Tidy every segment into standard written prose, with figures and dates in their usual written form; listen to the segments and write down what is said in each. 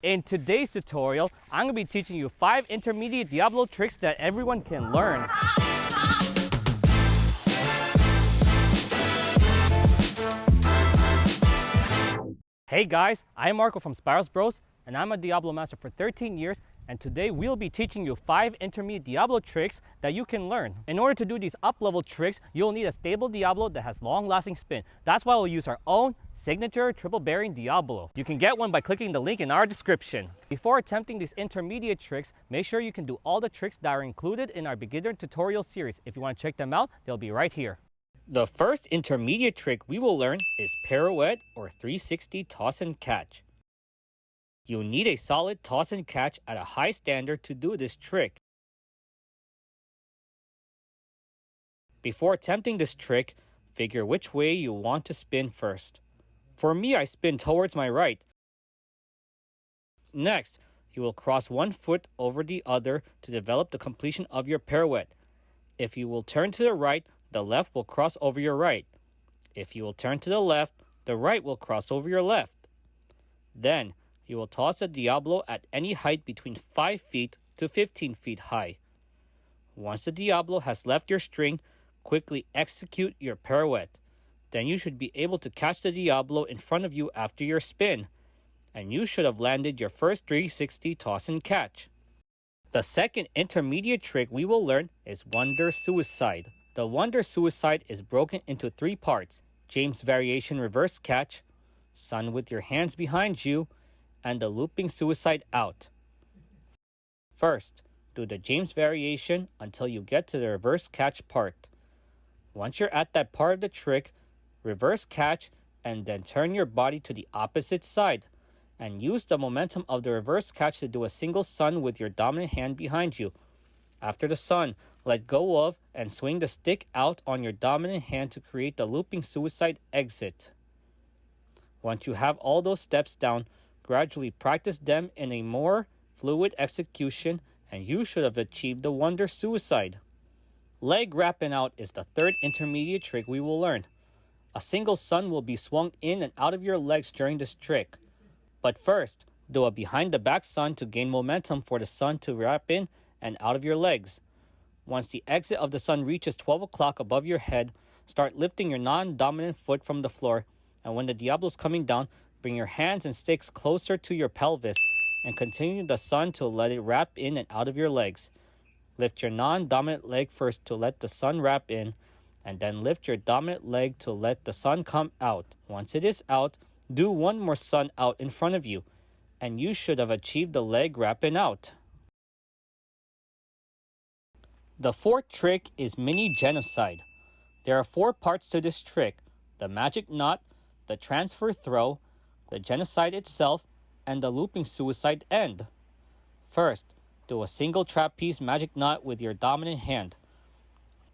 In today's tutorial, I'm going to be teaching you 5 intermediate Diabolo tricks that everyone can learn. Hey guys, I'm Marco from Spyros Bros, and I'm a Diablo master for 13 years, and today we'll be teaching you 5 intermediate Diablo tricks that you can learn. In order to do these up-level tricks, you'll need a stable Diablo that has long-lasting spin. That's why we'll use our own signature triple bearing Diabolo. You can get one by clicking the link in our description. Before attempting these intermediate tricks, make sure you can do all the tricks that are included in our beginner tutorial series. If you want to check them out, they'll be right here. The first intermediate trick we will learn is pirouette or 360 toss and catch. You need a solid toss and catch at a high standard to do this trick. Before attempting this trick, figure which way you want to spin first. For me, I spin towards my right. Next, you will cross one foot over the other to develop the completion of your pirouette. If you will turn to the right, the left will cross over your right. If you will turn to the left, the right will cross over your left. Then, you will toss a Diablo at any height between 5 feet to 15 feet high. Once the Diablo has left your string, quickly execute your pirouette. Then you should be able to catch the Diablo in front of you after your spin, and you should have landed your first 360 toss and catch. The second intermediate trick we will learn is Wonder Suicide. The Wonder Suicide is broken into 3 parts: James Variation Reverse Catch, Sun with your hands behind you, and the Looping Suicide out. First, do the James Variation until you get to the Reverse Catch part. Once you're at that part of the trick, reverse catch and then turn your body to the opposite side, and use the momentum of the reverse catch to do a single sun with your dominant hand behind you. After the sun, let go of and swing the stick out on your dominant hand to create the Looping Suicide exit. Once you have all those steps down, gradually practice them in a more fluid execution, and you should have achieved the Wonder Suicide. Leg wrapping out is the third intermediate trick we will learn. A single sun will be swung in and out of your legs during this trick. But first, do a behind the back sun to gain momentum for the sun to wrap in and out of your legs. Once the exit of the sun reaches 12 o'clock above your head, start lifting your non-dominant foot from the floor, and when the Diablo is coming down, bring your hands and sticks closer to your pelvis and continue the sun to let it wrap in and out of your legs. Lift your non-dominant leg first to let the sun wrap in, and then lift your dominant leg to let the sun come out. Once it is out, do one more sun out in front of you, and you should have achieved the leg wrapping out. The fourth trick is Mini Genocide. There are 4 parts to this trick: the magic knot, the transfer throw, the genocide itself, and the Looping Suicide end. First, do a single trapeze magic knot with your dominant hand.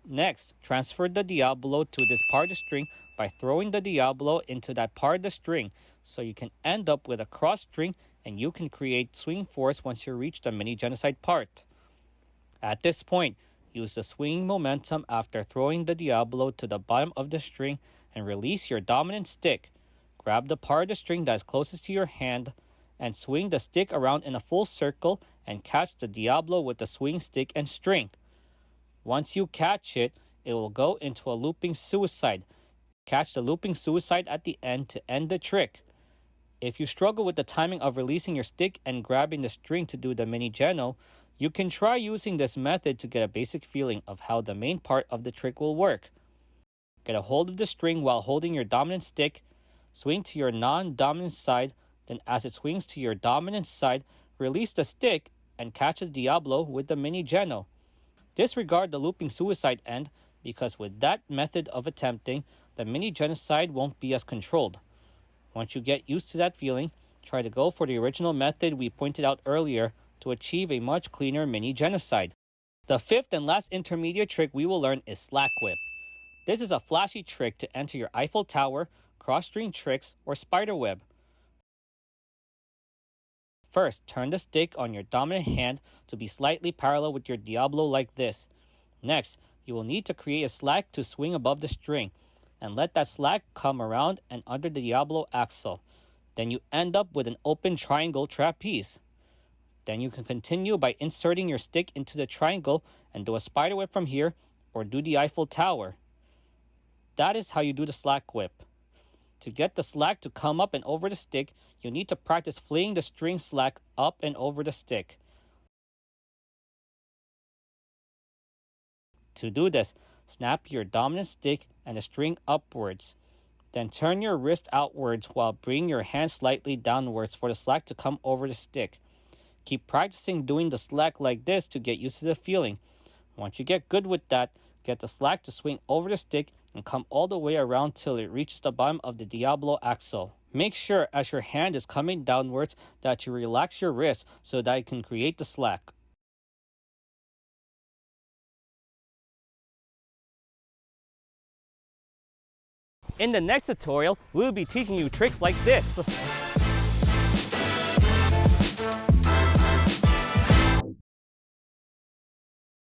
Next, transfer the Diablo to this part of the string by throwing the Diablo into that part of the string, so you can end up with a cross string and you can create swing force once you reach the Mini Genocide part. At this point, use the swinging momentum after throwing the Diablo to the bottom of the string and release your dominant stick. Grab the part of the string that is closest to your hand and swing the stick around in a full circle and catch the Diablo with the swing stick and string. Once you catch it, it will go into a Looping Suicide. Catch the Looping Suicide at the end to end the trick. If you struggle with the timing of releasing your stick and grabbing the string to do the Mini Geno, you can try using this method to get a basic feeling of how the main part of the trick will work. Get a hold of the string while holding your dominant stick, swing to your non-dominant side, then as it swings to your dominant side, release the stick and catch a Diablo with the Mini Geno. Disregard the Looping Suicide end, because with that method of attempting, the Mini Genocide won't be as controlled. Once you get used to that feeling, try to go for the original method we pointed out earlier to achieve a much cleaner Mini Genocide. The fifth and last intermediate trick we will learn is Slack Whip. This is a flashy trick to enter your Eiffel Tower, cross-string tricks, or spider web. First, turn the stick on your dominant hand to be slightly parallel with your Diablo like this. Next, you will need to create a slack to swing above the string, and let that slack come around and under the Diablo axle. Then you end up with an open triangle trapeze. Then you can continue by inserting your stick into the triangle and do a spider whip from here, or do the Eiffel Tower. That is how you do the slack whip. To get the slack to come up and over the stick, you need to practice flinging the string slack up and over the stick. To do this, snap your dominant stick and the string upwards. Then turn your wrist outwards while bringing your hand slightly downwards for the slack to come over the stick. Keep practicing doing the slack like this to get used to the feeling. Once you get good with that, get the slack to swing over the stick and come all the way around till it reaches the bottom of the Diabolo axle. Make sure as your hand is coming downwards that you relax your wrist so that you can create the slack. In the next tutorial, we'll be teaching you tricks like this.